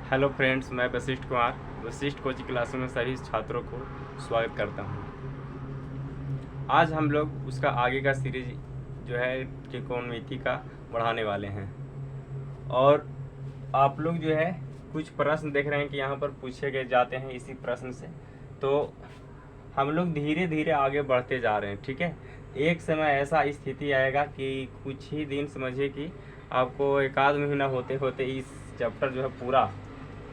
Hello friends, मैं Vashishtha Kumar Vashishtha coaching क्लासों में सभी छात्रों को स्वागत करता हूं। आज हम लोग उसका आगे का सीरीज जो है त्रिकोणमिति का बढ़ाने वाले हैं। और आप लोग जो है कुछ प्रश्न देख रहे हैं कि यहाँ पर पूछे गए जाते हैं इसी प्रश्न से, तो हम लोग धीरे धीरे आगे बढ़ते जा रहे हैं। ठीक है, एक समय ऐसा स्थिति आएगा कि कुछ ही दिन समझिए कि आपको एक आध महीना होते होते इस चैप्टर जो है पूरा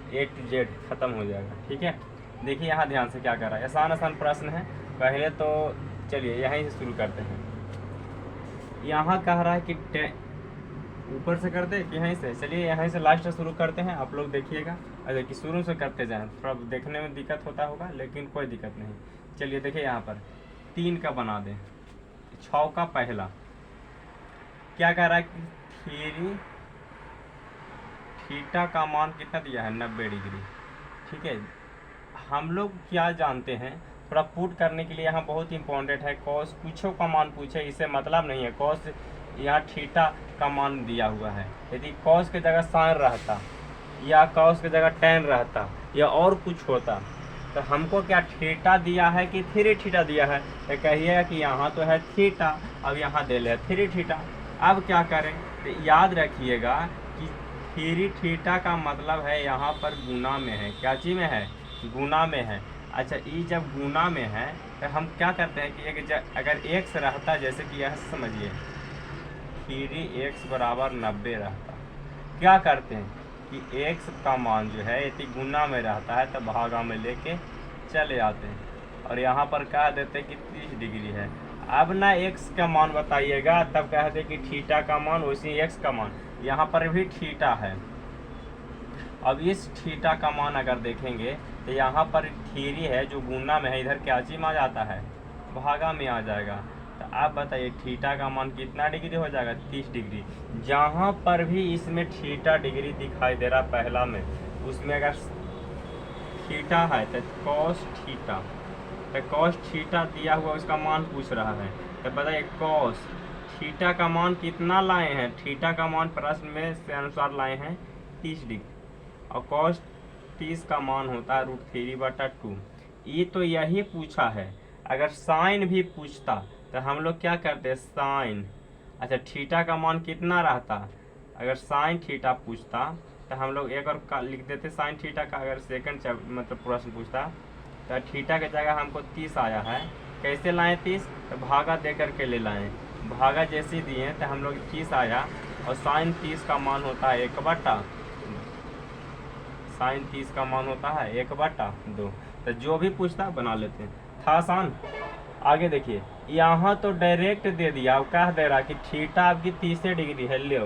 A to Z खत्म हो जाएगा। ठीक है, देखिए यहाँ ध्यान से क्या कर रहा है। आसान आसान प्रश्न है। पहले तो चलिए यहीं से शुरू करते हैं। यहाँ कह रहा है कि ऊपर से करते कि यहीं से, चलिए यहीं से लास्ट से शुरू करते हैं। आप लोग देखिएगा, अगर कि शुरू से करते जाएं थोड़ा देखने में दिक्कत होता होगा, लेकिन कोई दिक्कत नहीं। चलिए देखिए यहाँ पर 3 का बना दें। 6 का पहला क्या कह रहा है कि थीटा का मान कितना दिया है, 90 डिग्री। ठीक है, हम लोग क्या जानते हैं, थोड़ा पुट करने के लिए यहाँ बहुत इंपॉर्टेंट है। कॉस पूछो का मान पूछे, इससे मतलब नहीं है कॉस, यहाँ थीटा का मान दिया हुआ है। यदि कॉस की जगह साइन रहता या कॉस की जगह टेन रहता या और कुछ होता, तो हमको क्या थीटा दिया है कि 3 थीटा दिया है, तो कहिएगा कि यहाँ तो है थीटा, अब यहाँ दे ले 3 थीटा। अब क्या करें, तो याद रखिएगा कि 3 थीटा का मतलब है यहाँ पर गुना में है। क्या चीज़ में है, गुना में है। अच्छा, ये जब गुना में है तो हम क्या करते हैं कि अगर x रहता, जैसे कि यह समझिए 3x बराबर 90 रहता, क्या करते हैं कि x का मान जो है यदि गुना में रहता है तो भागा में लेके चले आते हैं और यहाँ पर कह देते हैं कि 30 डिग्री है। अब ना x का मान बताइएगा, तब कहते कि थीटा का मान, वैसे x का मान, यहाँ पर भी थीटा है। अब इस थीटा का मान अगर देखेंगे तो यहाँ पर 3 है जो गुना में है, इधर क्या चीज में आ जाता है, भागा में आ जाएगा। तो आप बताइए थीटा का मान कितना डिग्री हो जाएगा, 30 डिग्री। जहाँ पर भी इसमें थीटा डिग्री दिखाई दे रहा पहला में, उसमें अगर थीटा है तो कॉस थीटा, तो कॉस थीटा दिया हुआ उसका मान पूछ रहा है। तो बताइए कॉस थीटा का मान कितना लाए हैं, थीटा का मान प्रश्न में से अनुसार लाए हैं 30 डिग्री, और कॉस 30 का मान होता है √3/2। ये तो यही पूछा है। अगर साइन भी पूछता तो हम लोग क्या करते हैं, साइन, अच्छा थीटा का मान कितना रहता, अगर साइन थीटा पूछता तो हम लोग एक और लिख देते साइन थीटा का। अगर सेकंड मतलब प्रश्न पूछता तो थीटा की जगह हमको 30 आया है, कैसे लाएँ 30, तो भागा दे करके ले लाएँ। भागा जैसे दिए तो हम लोग 30 आया, और साइन 30 का मान होता है 1/2, साइन 30 का मान होता है 1/2। तो जो भी पूछता बना लेते हैं, था आसान। आगे देखिए, यहाँ तो डायरेक्ट दे दिया, अब कह दे रहा कि थीटा आपकी 30 डिग्री है, ले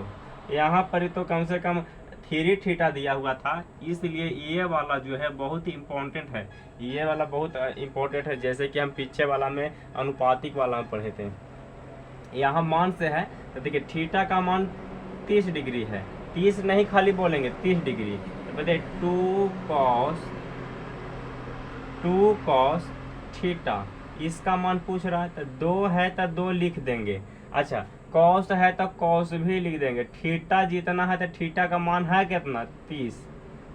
यहाँ पर तो कम से कम 3 थीटा दिया हुआ था, इसलिए ये वाला जो है बहुत ही इम्पोर्टेंट है। ये वाला बहुत इम्पोर्टेंट है, जैसे कि हम पीछे वाला में अनुपातिक वाला में पढ़े थे। यहाँ मान से है तो देखिए थीटा का मान 30 डिग्री है, 30 नहीं खाली बोलेंगे 30 डिग्री। तो बताइए 2 कॉस थीटा, इसका मान पूछ रहा है तो 2 है तो 2 लिख देंगे। अच्छा, कॉस है तो कॉस भी लिख देंगे। थीटा जितना है तो थीटा का मान है कितना, 30,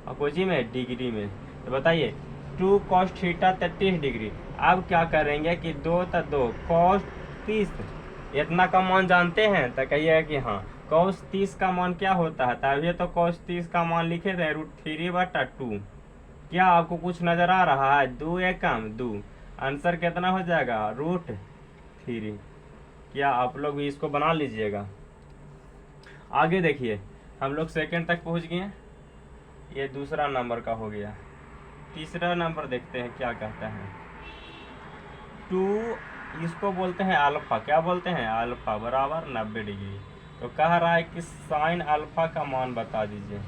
और कोची में डिग्री में। तो बताइए 2 कॉस थीटा 30 डिग्री। अब क्या करेंगे कि 2 तो 2 कॉस 30, इतना का मान जानते हैं, तो कहिए कि हाँ कॉस 30 का मान क्या होता है, तभी तो कॉस 30 का मान लिखे थे √3/2। क्या आपको कुछ नजर आ रहा है, 2 एकम 2, आंसर कितना हो जाएगा √3। क्या आप लोग भी इसको बना लीजिएगा। आगे देखिए, हम लोग सेकंड तक पहुंच गए, ये दूसरा नंबर का हो गया। तीसरा नंबर देखते हैं क्या कहता है। 2, इसको बोलते हैं अल्फा, क्या बोलते हैं, अल्फा बराबर 90 डिग्री। तो कह रहा है कि साइन अल्फा का मान बता दीजिए।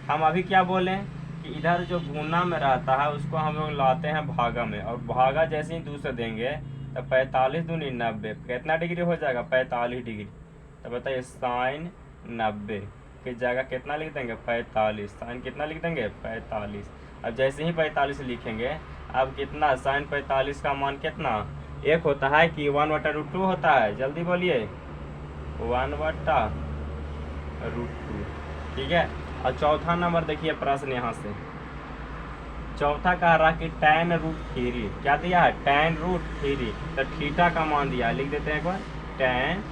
हम अभी क्या बोलें कि इधर जो गुना में रहता है उसको हम लोग लाते हैं भागा में, और भागा जैसे ही दूसरे देंगे तो 45 दूनी 90, कितना डिग्री हो जाएगा, 45 डिग्री। तो बताइए साइन 90 की जगह कितना लिख देंगे, 45, साइन कितना लिख देंगे, 45। अब जैसे ही 45 लिखेंगे, अब कितना साइन 45 का मान कितना, एक होता है कि 1/√2 होता है, जल्दी बोलिए 1/√2। ठीक है, और चौथा नंबर देखिए प्रश्न यहाँ से, चौथा कह रहा कि tan रूट थ्री, क्या दिया है tan रूट थ्री, तो थीटा का मान दिया है, लिख देते हैं एक बार, tan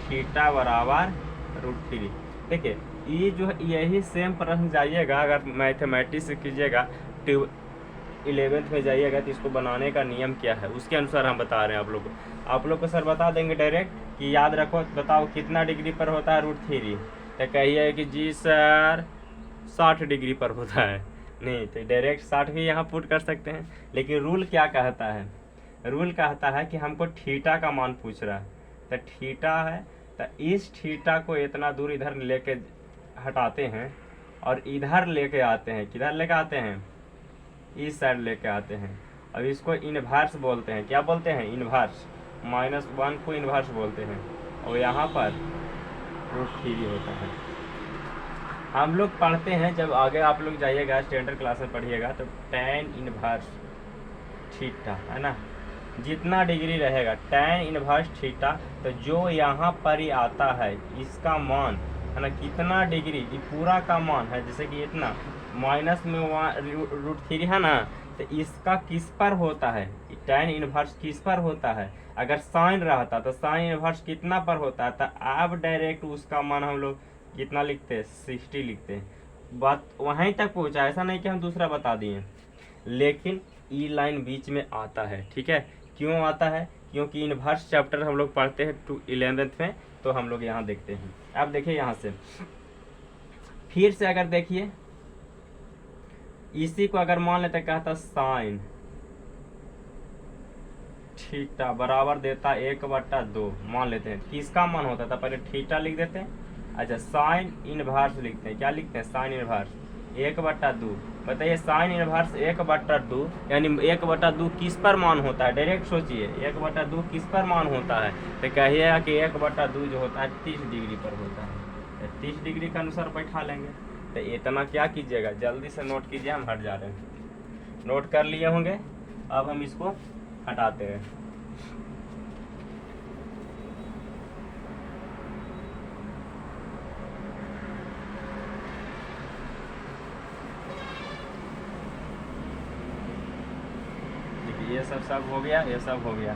थीटा बराबर रूट थ्री। देखिए ये जो है यही सेम प्रश्न जाइएगा अगर मैथमेटिक्स से कीजिएगा, 11th में जाइएगा तो इसको बनाने का नियम क्या है उसके अनुसार हम बता रहे हैं आप लोग को सर बता देंगे डायरेक्ट कि याद रखो, बताओ कितना डिग्री पर होता है रूट थ्री, तो कहिए कि जी सर 60 डिग्री पर होता है, नहीं तो डायरेक्ट 60 भी यहाँ पुट कर सकते हैं। लेकिन रूल क्या कहता है, रूल कहता है कि हमको थीटा का मान पूछ रहा है, तो थीटा है तो इस थीटा को इतना दूर इधर लेके हटाते हैं और इधर लेके आते हैं, किधर लेके आते हैं, इस साइड लेके आते हैं। अब इसको इनवर्स बोलते हैं, क्या बोलते हैं इनवर्स, -1 को इनवर्स बोलते हैं, और यहाँ पर रूट थ्री होता है। हम लोग पढ़ते हैं जब आगे आप लोग जाइएगा स्टैंडर्ड क्लास में पढ़िएगा तो tan इनवर्स थीटा है ना, जितना डिग्री रहेगा tan इनवर्स थीटा, तो जो यहाँ पर ही आता है इसका मान है ना, कितना डिग्री, ये पूरा का मान है, जैसे कि इतना माइनस में रूट थ्री है ना, तो इसका किस पर होता है, tan इनवर्स किस पर होता है, अगर साइन रहता तो साइन इनवर्स कितना पर होता है, तो अब डायरेक्ट उसका मान हम लोग कितना लिखते हैं 60 लिखते हैं। बात वहीं तक पहुंचा, ऐसा नहीं कि हम दूसरा बता दिए, लेकिन ई लाइन बीच में आता है, ठीक है, क्यों आता है, क्योंकि इनवर्स चैप्टर हम लोग पढ़ते हैं 11th में, तो हम लोग यहाँ देखते हैं। अब देखिए यहाँ से फिर से अगर देखिए इसी को अगर मान लेते कहता साइन थीटा बराबर देता 1/2 मान लेते हैं, किसका मान होता था, पहले थीटा लिख देते हैं, अच्छा साइन इनवर्स लिखते हैं, क्या लिखते हैं साइन इनवर्स 1/2। बताइए साइन इनवर्स 1/2 यानी 1/2 किस पर मान होता है, डायरेक्ट सोचिए 1/2 किस पर मान होता है, तो कहिएगा कि 1/2 जो होता है 30 डिग्री पर होता है, 30 डिग्री के अनुसार बैठा लेंगे। तो इतना क्या कीजिएगा, जल्दी से नोट कीजिए, हम हट जा रहे हैं, नोट कर लिए होंगे, अब हम इसको हटाते हैं। ये सब हो गया, ये सब हो गया।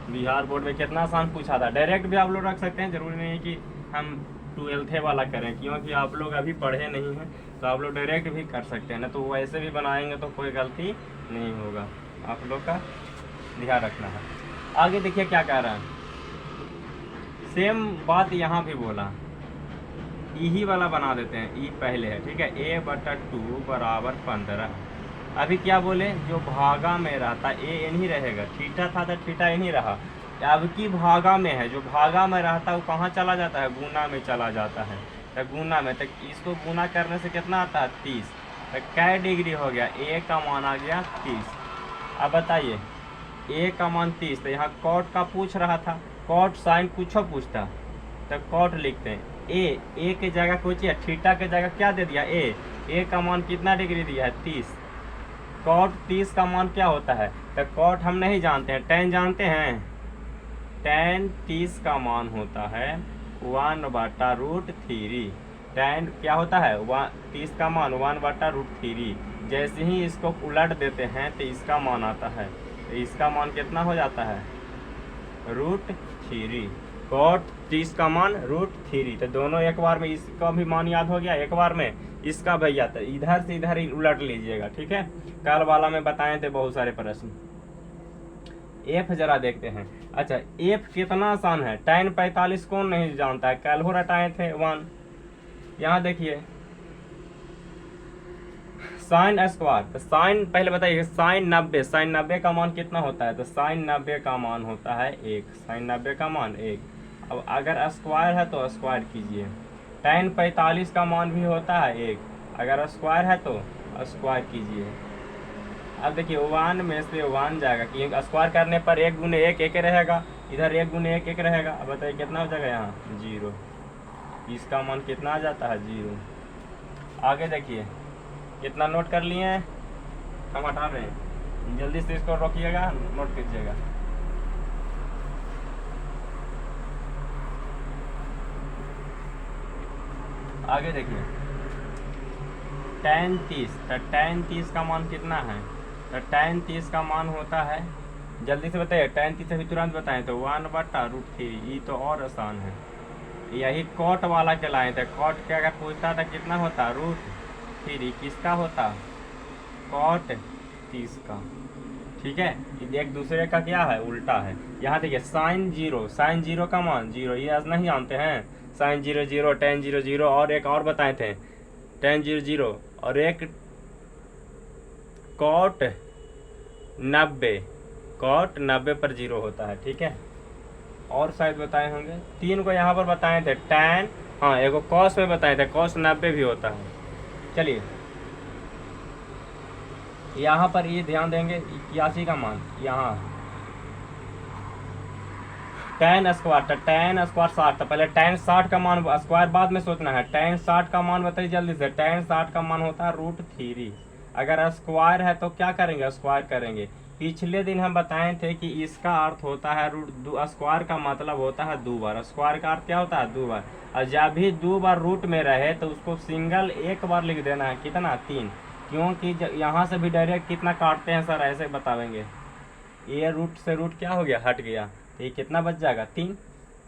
बिहार बोर्ड में कितना आसान पूछा था, डायरेक्ट भी आप लोग रख सकते हैं, जरूरी नहीं है कि हम 12th वाला करें, क्योंकि आप लोग अभी पढ़े नहीं हैं, तो आप लोग डायरेक्ट भी कर सकते हैं ना, तो वैसे भी बनाएंगे तो कोई गलती नहीं होगा, आप लोग का ध्यान रखना है। आगे देखिए क्या कह रहा है, सेम बात यहाँ भी बोला, ई वाला बना देते हैं, ई पहले है, ठीक है, a/2 बराबर 15। अभी क्या बोले, जो भागा में रहता ए नहीं रहेगा, थीटा था तो थीटा नहीं रहा, अब की भागा में है, जो भागा में रहता है वो कहाँ चला जाता है, गुना में चला जाता है, तो गुना में, तो इसको गुना करने से कितना आता है 30, तो कै डिग्री हो गया, ए का मान आ गया 30। अब बताइए ए का मान 30, तो यहाँ कॉट का पूछ रहा था, कॉट साइन कुछ पूछता तो कॉट लिखते हैं, ए के जगह कुछ है, थीटा के जगह क्या दे दिया ए का मान कितना डिग्री दिया है 30, कॉट 30 का मान क्या होता है, तो कॉट हम नहीं जानते हैं, tan जानते हैं, tan 30 का मान होता है 1/√3, tan क्या होता है 30 का मान 1/√3, जैसे ही इसको उलट देते हैं तो इसका मान आता है, तो इसका मान कितना हो जाता है √3, कॉट 30 का मान √3, तो दोनों एक बार में, इसका भी मान याद हो गया एक बार में, इसका भैया तो इधर से इधर ही उलट लीजिएगा, ठीक है, कल वाला में बताए थे बहुत सारे प्रश्न। एफ जरा देखते हैं, अच्छा एफ कितना आसान है, tan 45 कौन नहीं जानता है, कल हो रटाए थे 1, यहाँ देखिए साइन स्क्वायर, तो साइन पहले बताइए साइन 90 का मान कितना होता है, तो साइन 90 का मान होता है 1, साइन 90 का मान 1। अब अगर स्क्वायर है तो स्क्वायर कीजिए, tan 45 का मान भी होता है 1, अगर स्क्वायर है तो स्क्वायर कीजिए। अब देखिए 1 में से 1 जाएगा, क्योंकि स्क्वायर करने पर 1 गुने 1 1 रहेगा, इधर 1 गुने 1 1 रहेगा। अब बताइए कितना हो जाएगा, यहाँ 0, इसका मान कितना आ जाता है 0। आगे देखिए कितना नोट कर लिए हैं, हम हटा रहे हैं, जल्दी से इसको रोकिएगा, नोट कीजिएगा। आगे देखिए tan 30, तो tan 30 का मान कितना है? तो tan 30 का मान होता है, जल्दी से बताइए, tan 30 अभी तुरंत बताएं तो 1/√3। ये तो और आसान है, यही कॉट वाला कहलाए थे। कॉट के अगर पूछता था कितना होता, √3। किसका होता? कॉट 30 का। ठीक है, एक दूसरे का क्या है, उल्टा है। यहाँ देखिए sin 0, sin 0 का मान 0, ये आज नहीं जानते हैं। sin 0 0, tan 0 0, और एक और बताए थे tan 0 0, और एक cot 90, cot 90 पर 0 होता है। ठीक है, और शायद बताए होंगे, 3 को यहाँ पर बताए थे tan, हाँ एक cos में बताए थे, cos 90 भी होता है। चलिए यहाँ पर ये ध्यान देंगे, 81 का मान, यहाँ tan स्क्वायर, tan स्क्वायर 60, तो पहले tan 60 का मान, स्क्वायर बाद में सोचना है। tan 60 का मान बताइए जल्दी से। tan 60 का मान होता है √3। अगर स्क्वायर है तो क्या करेंगे, स्क्वायर करेंगे। पिछले दिन हम बताए थे कि इसका अर्थ होता है स्क्वायर का मतलब होता है 2 बार। स्क्वायर का अर्थ क्या होता है, 2 बार। और जब भी 2 बार रूट में रहे तो उसको सिंगल एक बार लिख देना है। कितना, 3, क्योंकि यहाँ से भी डायरेक्ट कितना काटते हैं सर, ऐसे बतावेंगे। ये रूट से रूट क्या हो गया, हट गया, तो ये कितना बच जाएगा, 3।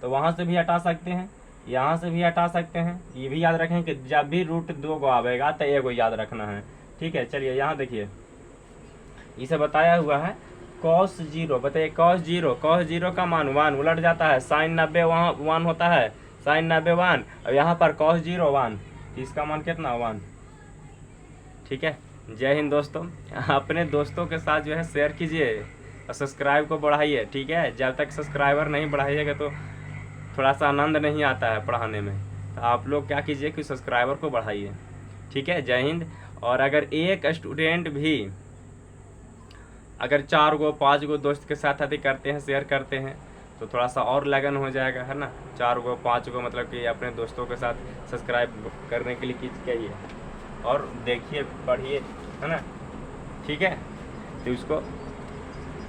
तो वहाँ से भी हटा सकते हैं, यहाँ से भी हटा सकते हैं। ये भी याद रखें कि जब भी रूट 2 को आवेगा तो एक को याद रखना है। ठीक है, चलिए यहाँ देखिए, इसे बताया हुआ है cos 0। बताइए cos 0 का मान 1, उलट जाता है। sin 90 वहाँ 1 होता है, sin 90 1, और यहाँ पर cos 0 1, इसका मान कितना, 1। ठीक है, जय हिंद दोस्तों। अपने दोस्तों के साथ जो है शेयर कीजिए और सब्सक्राइब को बढ़ाइए। ठीक है, जब तक सब्सक्राइबर नहीं बढ़ाइएगा तो थोड़ा सा आनंद नहीं आता है पढ़ाने में। तो आप लोग क्या कीजिए कि सब्सक्राइबर को बढ़ाइए। ठीक है, जय हिंद। और अगर एक स्टूडेंट भी अगर 4 गो 5 गो दोस्त के साथ अति करते हैं, शेयर करते हैं, तो थोड़ा सा और लगन हो जाएगा, है ना। 4 गो 5 गो मतलब कि अपने दोस्तों के साथ सब्सक्राइब करने के लिए कीजिए और देखिए, पढ़िए, है ना। ठीक है, तो उसको